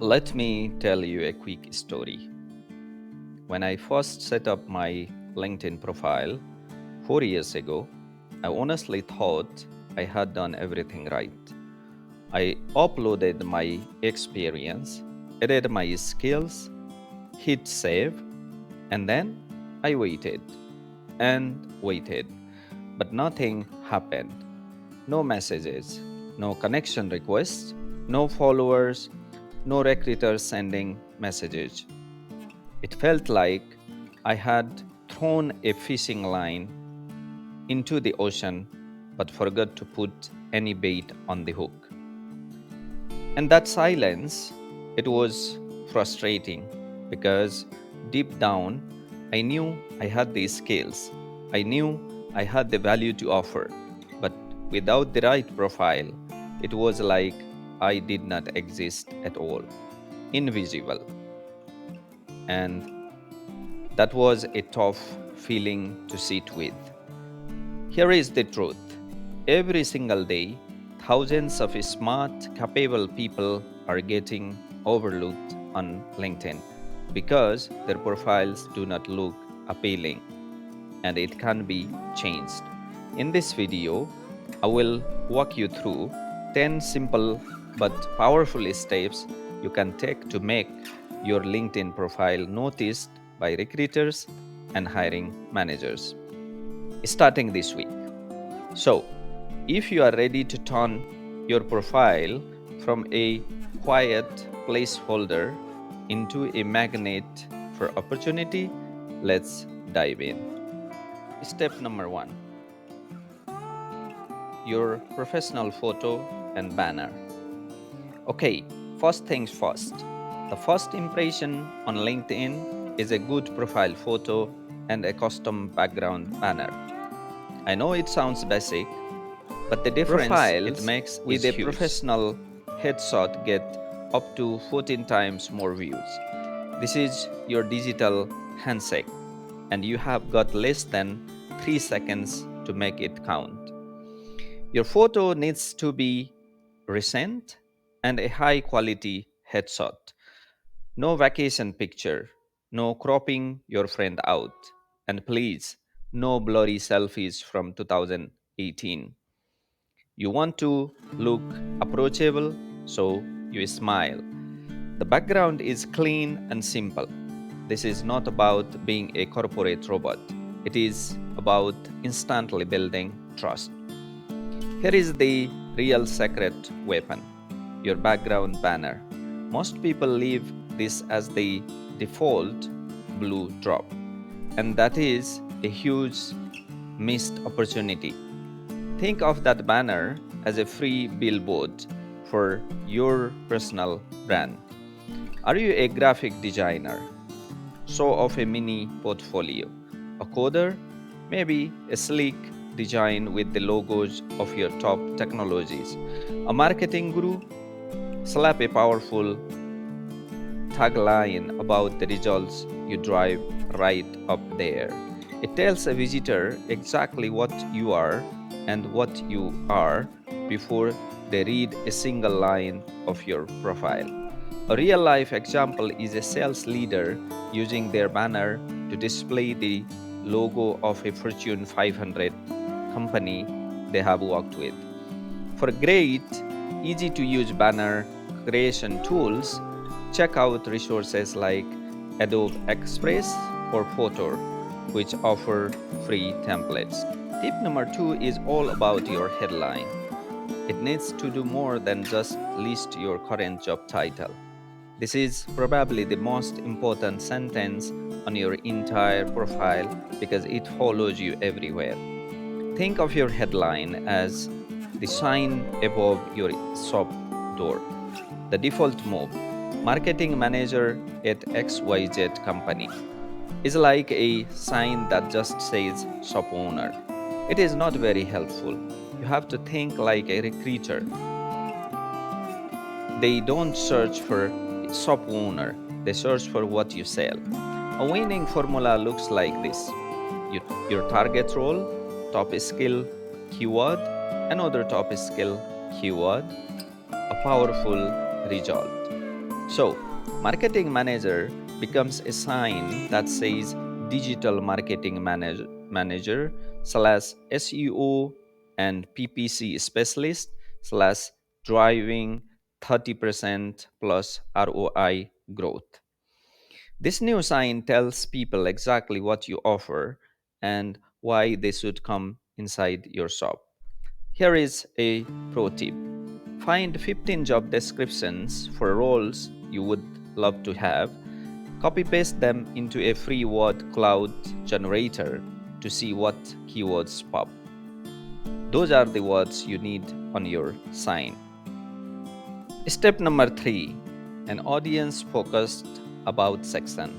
Let me tell you a quick story. When I first set up my LinkedIn profile 4 years ago, I honestly thought I had done everything right. I uploaded my experience, added my skills, hit save, and then I waited and waited. But nothing happened. No messages, no connection requests, no followers, no recruiters sending messages. It felt like I had thrown a fishing line into the ocean but forgot to put any bait on the hook. And that silence, it was frustrating because deep down I knew I had the skills. I knew I had the value to offer. But without the right profile, it was like I did not exist at all, invisible. And that was a tough feeling to sit with. Here is the truth. Every single day, thousands of smart, capable people are getting overlooked on LinkedIn because their profiles do not look appealing and it can be changed. In this video, I will walk you through 10 simple but powerful steps you can take to make your LinkedIn profile noticed by recruiters and hiring managers starting this week. So, if you are ready to turn your profile from a quiet placeholder into a magnet for opportunity, let's dive in. Step number 1: your professional photo and banner. Okay, first things first. The first impression on LinkedIn is a good profile photo and a custom background banner. I know it sounds basic, but the difference it Profiles makes with is a huge. professional headshot get up to 14 times more views. This is your digital handshake, and you have got less than 3 seconds to make it count. Your photo needs to be recent and a high quality headshot. No vacation picture, no cropping your friend out, and please, no blurry selfies from 2018. You want to look approachable, so you smile. The background is clean and simple. This is not about being a corporate robot, it is about instantly building trust. Here is the real secret weapon: your background banner. Most people leave this as the default blue drop, and that is a huge missed opportunity. Think of that banner as a free billboard for your personal brand. Are you a graphic designer? Show off a mini portfolio. A coder? Maybe a sleek design with the logos of your top technologies. A marketing guru? Slap a powerful tagline about the results you drive right up there. It tells a visitor exactly what you are and what you are before they read a single line of your profile. A real life example is a sales leader using their banner to display the logo of a Fortune 500 company they have worked with. For great, easy to use banner creation tools, check out resources like Adobe Express or Photor, which offer free templates. Tip number 2 is all about your headline. It needs to do more than just list your current job title. This is probably the most important sentence on your entire profile because it follows you everywhere. Think of your headline as the sign above your shop door. The default move: marketing manager at XYZ company, is like a sign that just says shop owner. It is not very helpful. You have to think like a recruiter. They don't search for shop owner, they search for what you sell. A winning formula looks like this: your target role, top skill keyword, another top skill keyword, a powerful result. So, marketing manager becomes a sign that says digital marketing manager slash SEO and PPC specialist slash driving 30% plus ROI growth. This new sign tells people exactly what you offer and why they should come inside your shop. Here is a pro tip: find 15 job descriptions for roles you would love to have, copy paste them into a free word cloud generator to see what keywords pop. Those are the words you need on your sign. Step number 3: an audience focused about section.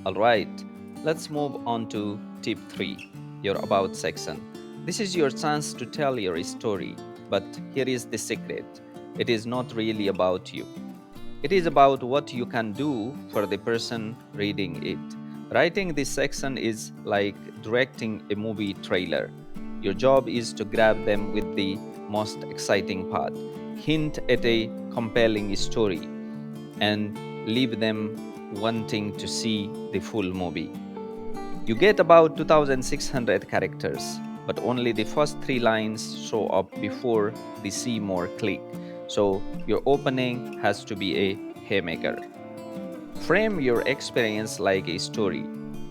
Alright, let's move on to tip 3: your about section. This is your chance to tell your story, but here is the secret: it is not really about you. It is about what you can do for the person reading it. Writing this section is like directing a movie trailer. Your job is to grab them with the most exciting part, hint at a compelling story, and leave them wanting to see the full movie. You get about 2,600 characters, but only the first 3 lines show up before the see more click. So your opening has to be a haymaker. Frame your experience like a story.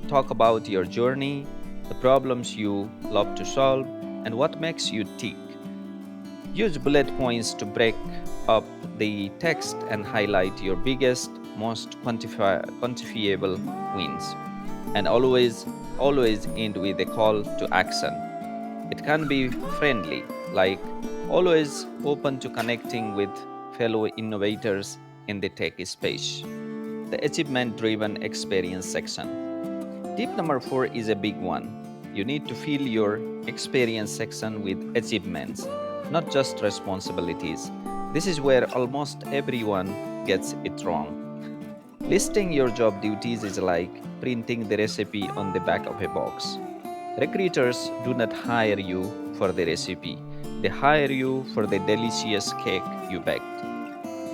Talk about your journey, the problems you love to solve, and what makes you tick. Use bullet points to break up the text and highlight your biggest, most quantifiable wins. And always end with a call to action. It can be friendly, like always open to connecting with fellow innovators in the tech space. The achievement driven experience section. Tip number 4 is a big one. You need to fill your experience section with achievements, not just responsibilities. This is where almost everyone gets it wrong. Listing your job duties is like printing the recipe on the back of a box. Recruiters do not hire you for the recipe, they hire you for the delicious cake you baked.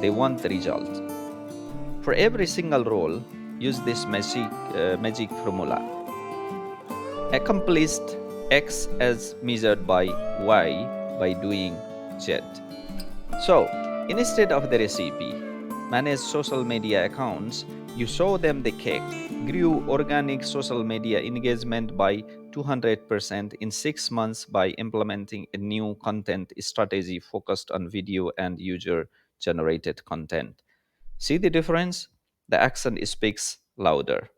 They want the result. For every single role, use this magic formula: accomplished X as measured by Y by doing Z. So, instead of the recipe, manage social media accounts. You show them the cake. Grew organic social media engagement by 200% in 6 months by implementing a new content strategy focused on video and user generated content. See the difference? The action speaks louder.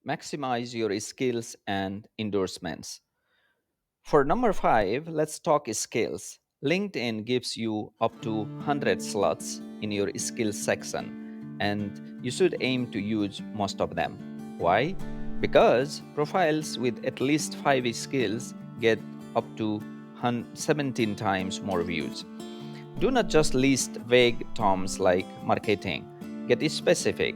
Maximize your skills and endorsements. For number 5, let's talk skills. LinkedIn gives you up to 100 slots in your skills section, and you should aim to use most of them. Why? Because profiles with at least 5 skills get up to 17 times more views. Do not just list vague terms like marketing. Get specific.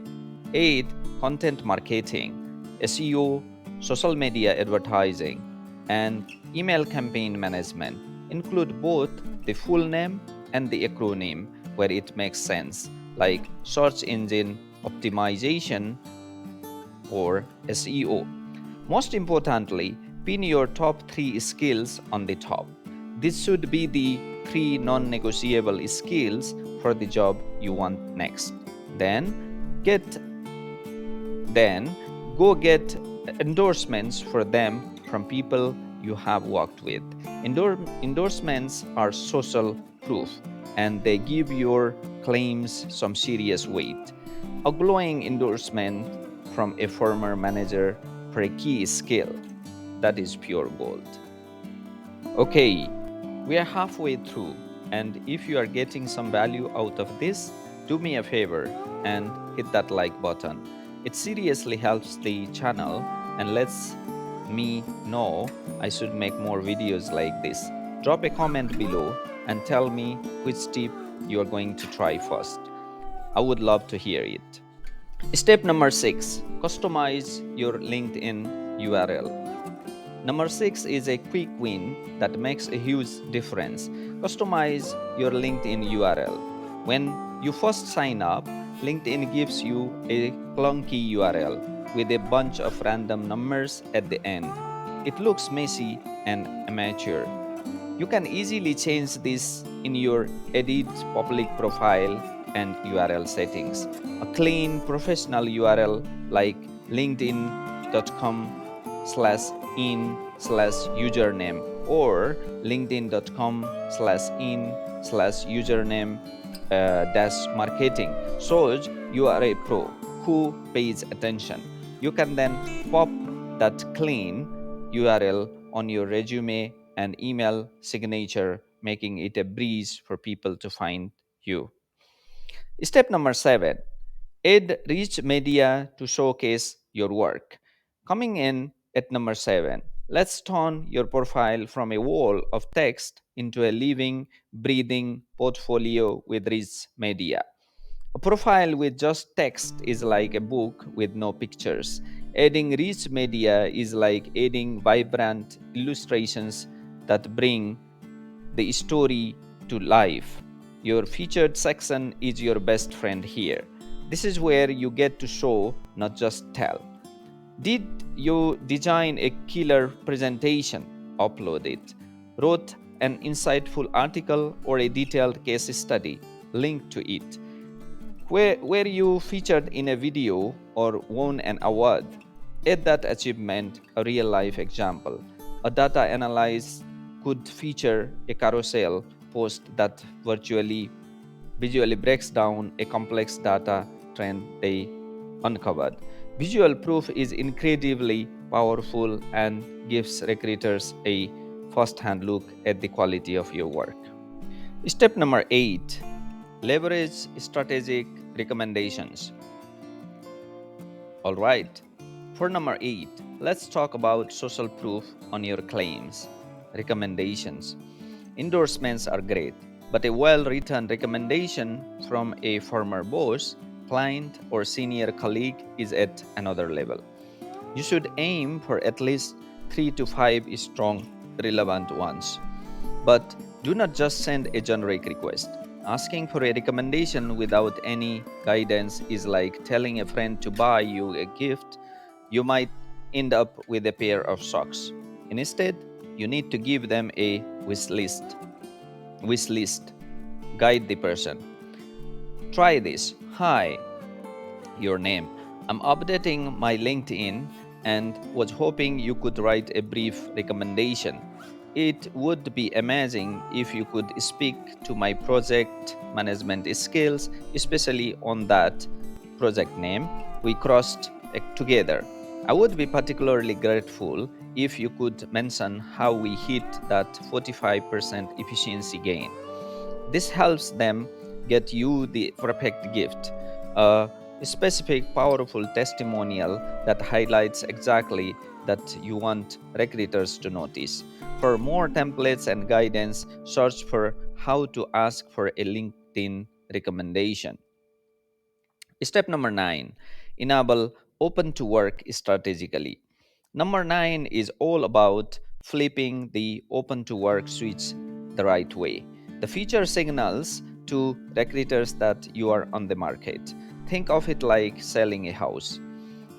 8. Content marketing, SEO, social media advertising, and email campaign management. Include both the full name and the acronym where it makes sense, like search engine optimization or SEO. Most importantly, pin your top 3 skills on the top. This should be the 3 non negotiable skills for the job you want next. Then go get endorsements for them from people you have worked with. Endorsements are social proof and they give your claims some serious weight. A glowing endorsement from a former manager for a key skill, that is pure gold. Okay, we are halfway through, and if you are getting some value out of this, do me a favor and hit that like button. It seriously helps the channel and lets me know I should make more videos like this. Drop a comment below and tell me which tip you are going to try first. I would love to hear it. Step number 6: customize your LinkedIn URL. Number 6 is a quick win that makes a huge difference. Customize your LinkedIn URL. When you first sign up, LinkedIn gives you a clunky URL with a bunch of random numbers at the end. It looks messy and amateur. You can easily change this in your edit public profile and URL settings. A clean professional URL like linkedin.com/in/username or linkedin.com/in/username dash marketing shows you are a pro who pays attention. You can then pop that clean URL on your resume and email signature, making it a breeze for people to find you. Step number 7, add rich media to showcase your work. Coming in at number 7, let's turn your profile from a wall of text into a living, breathing portfolio with rich media. A profile with just text is like a book with no pictures. Adding rich media is like adding vibrant illustrations that bring the story to life. Your featured section is your best friend here. This is where you get to show, not just tell. Did you design a killer presentation? Upload it. Wrote an insightful article or a detailed case study? Link to it. Were you featured in a video or won an award? Add that achievement a real life example. A data analyst could feature a carousel post that visually breaks down a complex data trend they uncovered. Visual proof is incredibly powerful and gives recruiters a first hand look at the quality of your work. Step number 8, leverage strategic recommendations. All right, for number 8, let's talk about social proof on your claims. Recommendations. Endorsements are great, but a well written recommendation from a former boss, client, or senior colleague is at another level. You should aim for at least 3 to 5 strong, relevant ones. But do not just send a generic request. Asking for a recommendation without any guidance is like telling a friend to buy you a gift. You might end up with a pair of socks. Instead, you need to give them a wish list. Wish list. Guide the person. Try this. Hi, your name. I'm updating my LinkedIn and was hoping you could write a brief recommendation. It would be amazing if you could speak to my project management skills, especially on that project name we crossed together. I would be particularly grateful if you could mention how we hit that 45% efficiency gain. This helps them get you the perfect gift, a specific, powerful testimonial that highlights exactly that you want recruiters to notice. For more templates and guidance, search for how to ask for a LinkedIn recommendation. Step number 9, enable open to work strategically. Number 9 is all about flipping the open to work switch the right way. The feature signals to recruiters that you are on the market. Think of it like selling a house.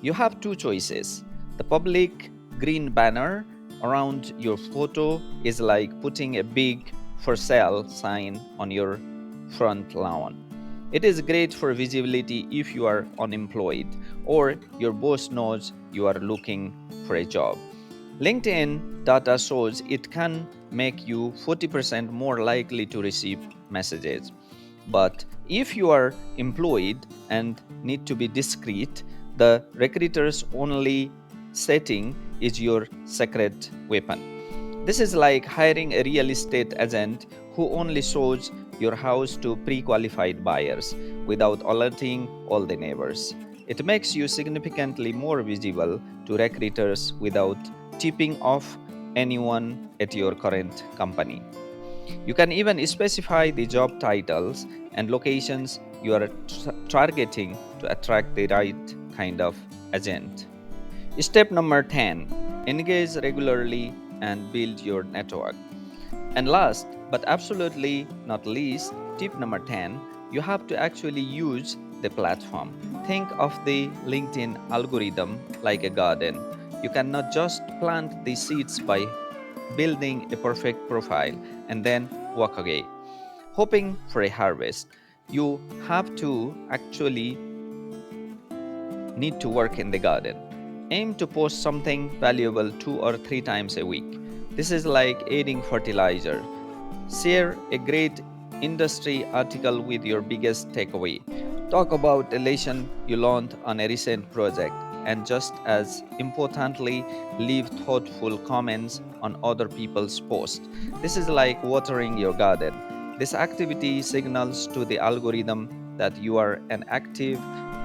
You have two choices. The public green banner around your photo is like putting a big for sale sign on your front lawn. It is great for visibility if you are unemployed or your boss knows you are looking for a job. LinkedIn data shows it can make you 40% more likely to receive messages. But if you are employed and need to be discreet, the recruiter's only setting is your secret weapon. This is like hiring a real estate agent who only shows your house to pre qualified buyers without alerting all the neighbors. It makes you significantly more visible to recruiters without tipping off anyone at your current company. You can even specify the job titles and locations you are targeting to attract the right kind of agent. Step number 10, engage regularly and build your network. And last but absolutely not least, tip number 10, You have to actually use the platform. Think of the LinkedIn algorithm like a garden. You cannot just plant the seeds by building a perfect profile and then walk away, hoping for a harvest. You have to actually need to work in the garden. Aim to post something valuable 2 or 3 times a week. This is like adding fertilizer. Share a great industry article with your biggest takeaway. Talk about a lesson you learned on a recent project. And just as importantly, leave thoughtful comments on other people's posts. This is like watering your garden. This activity signals to the algorithm that you are an active,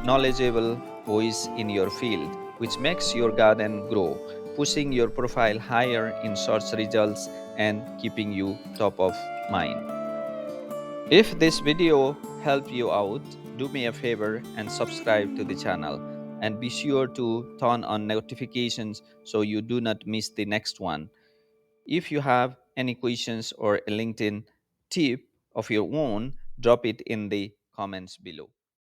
knowledgeable voice in your field, which makes your garden grow, pushing your profile higher in search results and keeping you top of mind. If this video helped you out, do me a favor and subscribe to the channel, and be sure to turn on notifications so you do not miss the next one. If you have any questions or a LinkedIn tip of your own, drop it in the comments below.